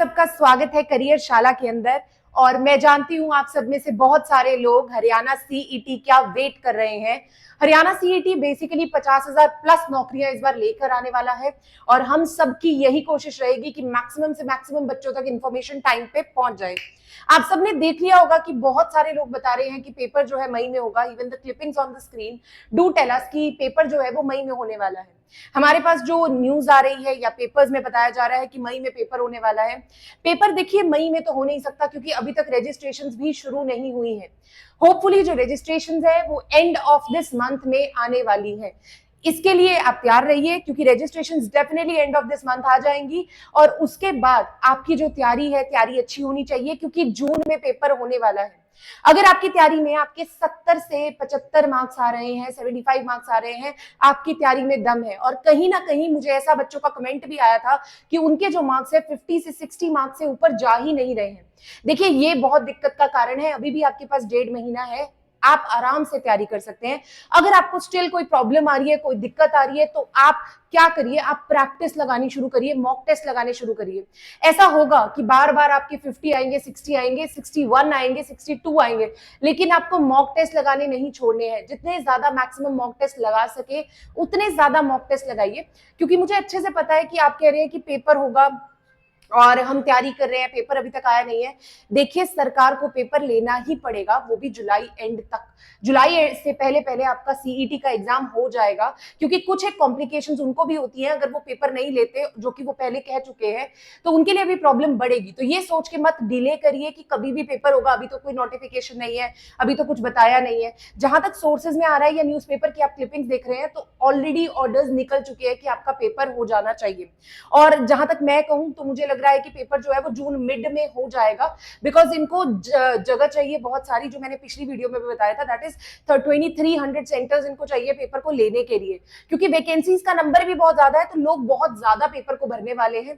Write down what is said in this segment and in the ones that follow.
सबका स्वागत है करियर शाला के अंदर। और मैं जानती हूं आप सब में से बहुत सारे लोग हरियाणा सीईटी क्या वेट कर रहे हैं। हरियाणा सीईटी बेसिकली 50,000 प्लस नौकरियां इस बार लेकर आने वाला है और हम सबकी यही कोशिश रहेगी कि मैक्सिमम से मैक्सिमम बच्चों तक इंफॉर्मेशन टाइम पे पहुंच जाए। आप सबने देख लिया होगा कि बहुत सारे लोग बता रहे हैं कि पेपर जो है मई में होगा। Even the clippings on the screen do tell us कि पेपर जो है वो मई में होने वाला है। हमारे पास जो न्यूज आ रही है या पेपर्स में बताया जा रहा है कि मई में पेपर होने वाला है। पेपर देखिए मई में तो हो नहीं सकता क्योंकि अभी तक रजिस्ट्रेशंस भी शुरू नहीं हुई है। होपफुली जो रजिस्ट्रेशंस है वो एंड ऑफ दिस मंथ में आने वाली है। इसके लिए आप तैयार रहिए क्योंकि registrations definitely end of this month आ जाएंगी। और उसके बाद आपकी जो तैयारी है तैयारी अच्छी होनी चाहिए क्योंकि जून में पेपर होने वाला है। अगर आपकी तैयारी में आपके 70 से 75 मार्क्स आ रहे हैं, 75 मार्क्स आ रहे हैं, आपकी तैयारी में दम है। और कहीं ना कहीं मुझे ऐसा बच्चों का कमेंट भी आया था कि उनके जो मार्क्स है 50 से 60 मार्क्स से ऊपर जा ही नहीं रहे हैं। देखिए ये बहुत दिक्कत का कारण है। अभी भी आपके पास 1.5 महीना है, आप आराम से तैयारी कर सकते हैं। अगर आपको स्टिल कोई प्रॉब्लम आ रही है, कोई दिक्कत आ रही है, तो आप क्या करिए, आप प्रैक्टिस लगानी शुरू करिए, मॉक टेस्ट लगाने शुरू करिए। ऐसा होगा कि बार बार आपके 50 आएंगे, 60 आएंगे, 61 आएंगे, 62 आएंगे, लेकिन आपको मॉक टेस्ट लगाने नहीं छोड़ने हैं। जितने ज्यादा मैक्सिमम मॉक टेस्ट लगा सके उतने ज्यादा मॉक टेस्ट लगाइए क्योंकि मुझे अच्छे से पता है कि आप कह रहे हैं कि पेपर होगा और हम तैयारी कर रहे हैं, पेपर अभी तक आया नहीं है। देखिए सरकार को पेपर लेना ही पड़ेगा, वो भी जुलाई एंड तक। जुलाई से पहले पहले आपका सीईटी का एग्जाम हो जाएगा क्योंकि कुछ एक कॉम्प्लिकेशंस उनको भी होती हैं। अगर वो पेपर नहीं लेते, जो कि वो पहले कह चुके हैं, तो उनके लिए भी प्रॉब्लम बढ़ेगी। तो ये सोच के मत डिले करिए कि कभी भी पेपर होगा। अभी तो कोई नोटिफिकेशन नहीं है, अभी तो कुछ बताया नहीं है। जहां तक सोर्सेज में आ रहा है या न्यूज़पेपर की आप क्लिपिंग्स देख रहे हैं तो ऑलरेडी ऑर्डर्स निकल चुके हैं कि आपका पेपर हो जाना चाहिए। और जहां तक मैं कहूं तो मुझे लग रहा है कि पेपर जो है वो जून मिड में हो जाएगा बिकॉज इनको जगह चाहिए बहुत सारी, जो मैंने पिछली वीडियो में भी बताया था। दैट इज 2300 सेंटर्स इनको चाहिए पेपर को लेने के लिए क्योंकि वैकेंसीज का नंबर भी बहुत ज्यादा है, तो लोग बहुत ज्यादा पेपर को भरने वाले हैं।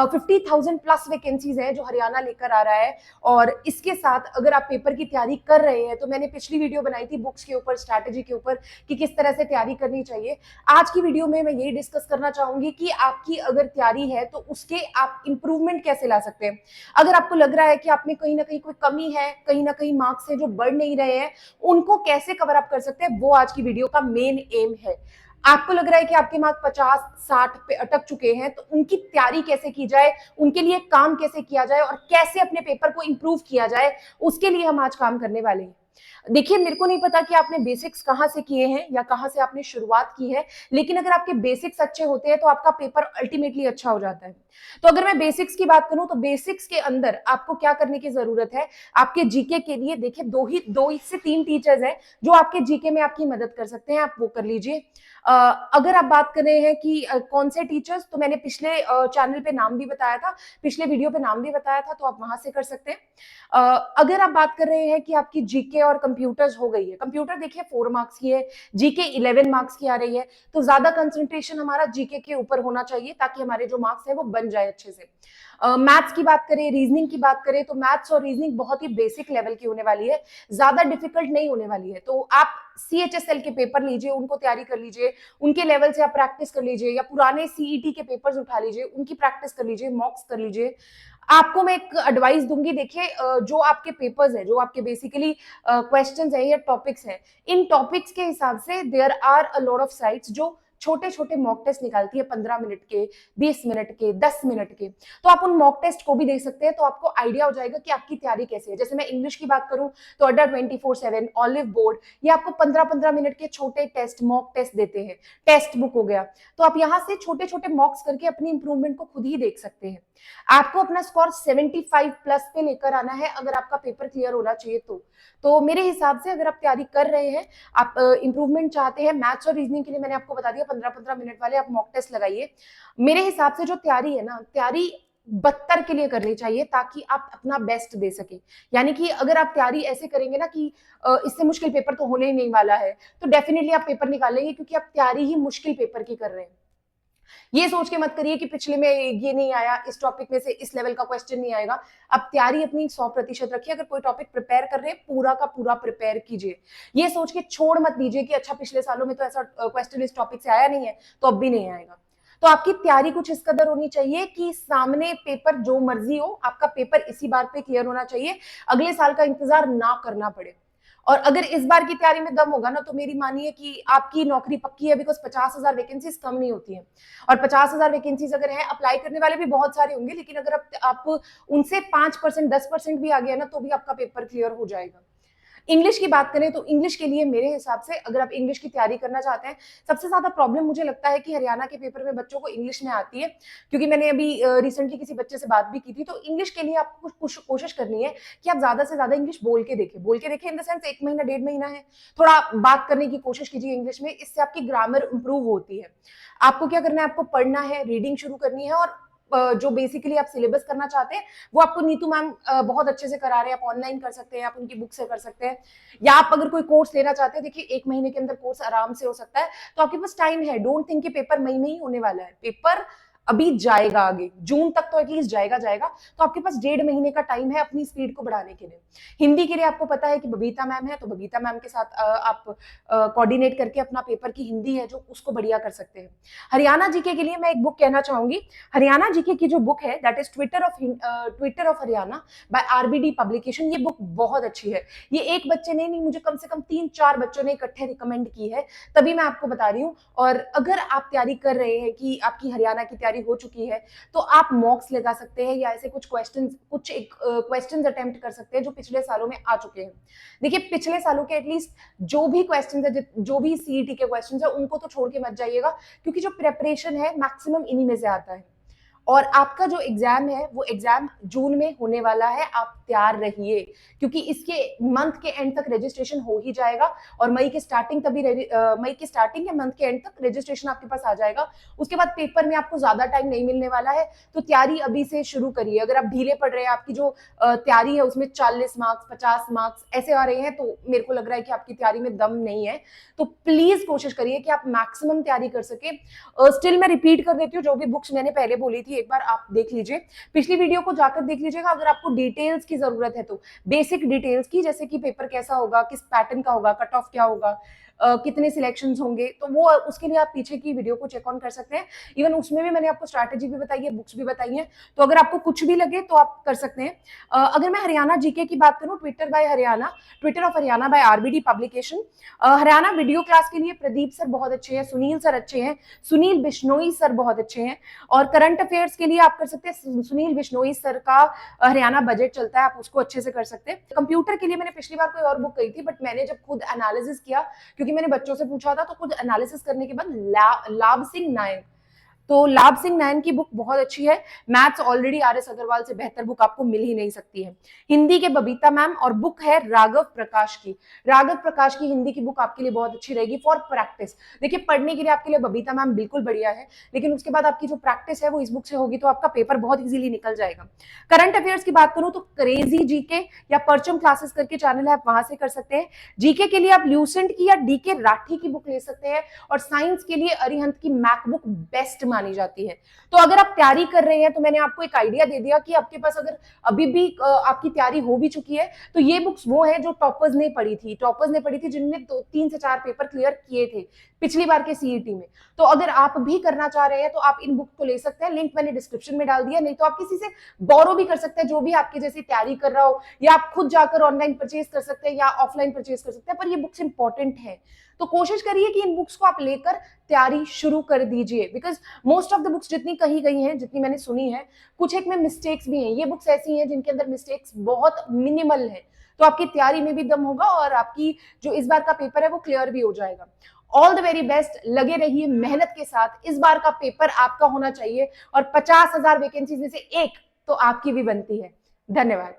50,000 प्लस वैकेंसीज हैं जो हरियाणा लेकर आ रहा है। और इसके साथ अगर आप पेपर की तैयारी कर रहे हैं तो मैंने पिछली वीडियो बनाई थी बुक्स के ऊपर, स्ट्रैटेजी के ऊपर कि किस तरह से तैयारी करनी चाहिए। आज की वीडियो में मैं यही डिस्कस करना चाहूंगी कि आपकी अगर तैयारी है तो उसके आप इंप्रूवमेंट कैसे ला सकते हैं। अगर आपको लग रहा है कि आप में कहीं ना कहीं कोई कमी है, कहीं ना कहीं मार्क्स है जो बढ़ नहीं रहे हैं, उनको कैसे कवर अप कर सकते हैं, वो आज की वीडियो का मेन एम है। आपको लग रहा है कि आपके मार्क्स 50-60 पे अटक चुके हैं, तो उनकी तैयारी कैसे की जाए, उनके लिए काम कैसे किया जाए और कैसे अपने पेपर को इंप्रूव किया जाए, उसके लिए हम आज काम करने वाले हैं। देखिए मेरे को नहीं पता कि आपने बेसिक्स कहां से किए हैं या कहां से आपने शुरुआत की है, लेकिन अगर आपके बेसिक्स अच्छे होते हैं तो आपका पेपर अल्टीमेटली अच्छा हो जाता है। तो अगर मैं बेसिक्स की बात करूं तो बेसिक्स के अंदर आपको क्या करने की जरूरत है। आपके जीके के लिए देखिए दो से तीन टीचर्स हैं जो आपके जीके में आपकी मदद कर सकते हैं, आप वो कर लीजिए। अगर आप बात कर रहे हैं कि कौन से टीचर्स, तो मैंने पिछले चैनल पे नाम भी बताया था, पिछले वीडियो पे नाम भी बताया था, तो आप वहां से कर सकते हैं। अगर आप बात कर रहे हैं कि आपकी जीके और कंप्यूटर्स हो गई है, कंप्यूटर देखिए 4 मार्क्स की है, जीके 11 मार्क्स की आ रही है, तो ज्यादा कंसंट्रेशन हमारा जीके के ऊपर होना चाहिए ताकि हमारे जो मार्क्स है वो बन जाए अच्छे से। मैथ्स की बात करें, रीजनिंग की बात करें, तो मैथ्स और रीजनिंग बहुत ही बेसिक लेवल की होने वाली है, ज्यादा डिफिकल्ट नहीं होने वाली है। तो आप सीएचएसएल के पेपर लीजिए, उनको तैयारी कर लीजिए, उनके लेवल से आप प्रैक्टिस कर लीजिए, या पुराने सीईटी के पेपर्स उठा लीजिए, उनकी प्रैक्टिस कर लीजिए, मॉक्स कर लीजिए। आपको मैं एक एडवाइस दूंगी, देखिए जो आपके पेपर्स है, जो आपके बेसिकली क्वेश्चंस है या टॉपिक्स हैं, इन टॉपिक्स के हिसाब से there are a lot of sites जो छोटे छोटे मॉक टेस्ट निकालती है, 15 मिनट के, 20 मिनट के, 10 मिनट के। तो आप उन मॉक टेस्ट को भी देख सकते हैं, तो आपको आइडिया हो जाएगा कि आपकी तैयारी कैसे है। जैसे मैं इंग्लिश की बात करूं तो अड्डा 24/7, ऑलिव बोर्ड, ये आपको 15-15 मिनट के छोटे टेस्ट, मॉक टेस्ट देते हैं। टेक्स्ट बुक हो गया, तो आप यहाँ से छोटे छोटे मॉक्स करके अपनी इंप्रूवमेंट को खुद ही देख सकते हैं। आपको अपना स्कोर 75 प्लस पे लेकर आना है अगर आपका पेपर क्लियर होना चाहिए तो मेरे हिसाब से अगर आप तैयारी कर रहे हैं, आप इंप्रूवमेंट चाहते हैं, मैथ्स और रीजनिंग के लिए मैंने आपको बता दिया 15-15 मिनट वाले आप मॉक टेस्ट लगाइए। मेरे हिसाब से जो तैयारी है ना, तैयारी 72 के लिए करनी चाहिए ताकि आप अपना बेस्ट दे सके। यानी कि अगर आप तैयारी ऐसे करेंगे ना कि इससे मुश्किल पेपर तो होने ही नहीं वाला है, तो डेफिनेटली आप पेपर निकालेंगे क्योंकि आप तैयारी ही मुश्किल पेपर की कर रहे हैं। ये सोच के मत करिए कि पिछले में ये नहीं आया, इस टॉपिक में से इस लेवल का क्वेश्चन नहीं आएगा। अब तैयारी अपनी 100% रखिए। अगर कोई टॉपिक प्रिपेयर कर रहे हैं, पूरा का पूरा प्रिपेयर कीजिए। ये सोच के छोड़ मत दीजिए कि अच्छा पिछले सालों में तो ऐसा क्वेश्चन इस टॉपिक से आया नहीं है तो अब भी नहीं आएगा। तो आपकी तैयारी कुछ इस कदर होनी चाहिए कि सामने पेपर जो मर्जी हो, आपका पेपर इसी बार पे क्लियर होना चाहिए, अगले साल का इंतजार ना करना पड़े। और अगर इस बार की तैयारी में दम होगा ना, तो मेरी मानिए कि आपकी नौकरी पक्की है, बिकॉज 50,000 वैकेंसीज कम नहीं होती है। और 50,000 वैकेंसीज अगर है, अप्लाई करने वाले भी बहुत सारे होंगे, लेकिन अगर आप उनसे 5%, 10% भी आ गया ना, तो भी आपका पेपर क्लियर हो जाएगा। इंग्लिश की बात करें तो इंग्लिश के लिए मेरे हिसाब से, अगर आप इंग्लिश की तैयारी करना चाहते हैं, सबसे ज्यादा प्रॉब्लम मुझे लगता है कि हरियाणा के पेपर में बच्चों को इंग्लिश में आती है। क्योंकि मैंने अभी रिसेंटली किसी बच्चे से बात भी की थी, तो इंग्लिश के लिए आपको कुछ कोशिश करनी है कि आप ज्यादा से ज्यादा इंग्लिश बोल के देखें इन द सेंस 1 महीना 1.5 महीना है, थोड़ा बात करने की कोशिश कीजिए इंग्लिश में, इससे आपकी ग्रामर इंप्रूव होती है। आपको क्या करना है, आपको पढ़ना है, रीडिंग शुरू करनी है, और जो बेसिकली आप सिलेबस करना चाहते हैं वो आपको नीतू मैम बहुत अच्छे से करा रहे हैं। आप ऑनलाइन कर सकते हैं, आप उनकी बुक से कर सकते हैं, या आप अगर कोई कोर्स लेना चाहते हैं, देखिए 1 महीने के अंदर कोर्स आराम से हो सकता है। तो आपके पास टाइम है, डोंट थिंक कि पेपर मई में ही होने वाला है, पेपर अभी जाएगा आगे, जून तक तो एटलीस्ट जाएगा। तो आपके पास 1.5 महीने का टाइम है अपनी स्पीड को बढ़ाने के लिए। हिंदी के लिए आपको पता है कि बबीता मैम है, तो बबीता मैम के साथ आप कोऑर्डिनेट करके अपना पेपर की हिंदी है जो उसको बढ़िया कर सकते हैं। हरियाणा जीके के लिए मैं एक बुक कहना चाहूंगी। हरियाणा जीके की जो बुक है, that is Twitter of Haryana by RBD publication. ये बुक बहुत अच्छी है। ये एक बच्चे ने नहीं, मुझे कम से कम 3-4 बच्चों ने इकट्ठे रिकमेंड की है, तभी मैं आपको बता रही हूँ। और अगर आप तैयारी कर रहे हैं कि आपकी हरियाणा की तैयारी हो चुकी है, तो आप मॉक्स लगा सकते हैं, या ऐसे कुछ क्वेश्चंस अटेम्प्ट कर सकते हैं जो पिछले सालों में आ चुके हैं। देखिए पिछले सालों के एटलीस्ट जो भी क्वेश्चंस है, जो भी सीईटी के क्वेश्चंस है, उनको तो छोड़ के मत जाइएगा, क्योंकि जो प्रेपरेशन है मैक्सिमम इन्हीं में से आता है। और आपका जो एग्जाम है वो एग्जाम जून में होने वाला है, आप तैयार रहिए, क्योंकि इसके मंथ के एंड तक रजिस्ट्रेशन हो ही जाएगा, और मई के स्टार्टिंग या मंथ के एंड तक रजिस्ट्रेशन आपके पास आ जाएगा। उसके बाद पेपर में आपको ज्यादा टाइम नहीं मिलने वाला है, तो तैयारी अभी से शुरू करिए। अगर आप ढीले पड़ रहे हैं, आपकी जो तैयारी है उसमें 40 मार्क्स 50 मार्क्स ऐसे आ रहे हैं, तो मेरे को लग रहा है कि आपकी तैयारी में दम नहीं है। तो प्लीज कोशिश करिए कि आप मैक्सिमम तैयारी कर सके। स्टिल मैं रिपीट कर देती हूँ, जो भी बुक्स मैंने पहले बोली थी एक बार आप देख लीजिए, पिछली वीडियो को जाकर देख लीजिएगा। अगर आपको डिटेल्स की जरूरत है, तो बेसिक डिटेल्स की, जैसे कि पेपर कैसा होगा, किस पैटर्न का होगा, कट ऑफ क्या होगा, कितने सिलेक्शंस होंगे, तो वो उसके लिए आप पीछे की वीडियो को चेक ऑन कर सकते हैं। इवन उसमें भी मैंने आपको स्ट्रैटेजी भी बताई है, बुक्स भी बताई है, तो अगर आपको कुछ भी लगे तो आप कर सकते हैं। अगर मैं हरियाणा जीके की बात करूं, Twitter of Haryana by RBD publication. Haryana video class के लिए प्रदीप सर बहुत अच्छे हैं, सुनील सर अच्छे हैं, सुनील बिश्नोई सर बहुत अच्छे हैं। और करंट अफेयर्स के लिए आप कर सकते हैं, सुनील बिश्नोई सर का हरियाणा बजट चलता है, आप उसको अच्छे से कर सकते हैं। कंप्यूटर के लिए मैंने पिछली बार कोई और बुक कही थी, बट मैंने जब खुद एनालिसिस किया, क्योंकि मैंने बच्चों से पूछा था, तो खुद एनालिसिस करने के बाद लाभ सिंह नायक, तो लाभ सिंह नायन की बुक बहुत अच्छी है। Maths already R S Agarwal से बेहतर बुक आपको मिल ही नहीं सकती है। हिंदी के बबीता मैम, और बुक है राघव प्रकाश की हिंदी की बुक आपके लिए बहुत अच्छी रहेगी फॉर प्रैक्टिस। देखिए पढ़ने के लिए आपके लिए बबीता मैम बिल्कुल बढ़िया है, लेकिन उसके बाद आपकी जो प्रैक्टिस है वो इस बुक से होगी, तो आपका पेपर बहुत इजीली निकल जाएगा। करंट अफेयर्स की बात करूं तो क्रेजी जीके या परचम क्लासेस करके चैनल है, आप वहां से कर सकते हैं। जीके के लिए आप ल्यूसेंट की या डीके राठी की बुक ले सकते हैं, और साइंस के लिए अरिहंत की मैक बुक बेस्ट मानी जाती है। तो अगर आप तैयारी कर रहे हैं, तो मैंने आपको एक आइडिया दे दिया कि आपके पास अगर अभी भी आपकी तैयारी हो भी चुकी है, तो ये बुक्स वो है जो टॉपर्स ने पढ़ी थी जिनने 3 से 4 पेपर क्लियर किए थे पिछली बार के सीईटी में। तो अगर आप भी करना चाह रहे हैं, तो आप इन बुक को ले सकते हैं, लिंक मैंने डिस्क्रिप्शन में डाल दिया, नहीं तो आप किसी से बोरो भी कर सकते हैं, जो भी आपकी जैसी तैयारी कर रहा हो, या आप खुद जाकर ऑनलाइन परचेज कर सकते हैं या ऑफलाइन परचेज कर सकते हैं, पर ये बुक्स इंपॉर्टेंट है। तो कोशिश करिए कि इन बुक्स को आप लेकर तैयारी शुरू कर दीजिए, because most of the books जितनी कही गई हैं, जितनी मैंने सुनी है, कुछ एक में मिस्टेक्स भी हैं। ये बुक्स ऐसी हैं जिनके अंदर मिस्टेक्स बहुत मिनिमल है, तो आपकी तैयारी में भी दम होगा, और आपकी जो इस बार का पेपर है वो क्लियर भी हो जाएगा। ऑल द वेरी बेस्ट, लगे रहिए मेहनत के साथ, इस बार का पेपर आपका होना चाहिए, और 50,000 वैकेंसीज में से एक तो आपकी भी बनती है। धन्यवाद।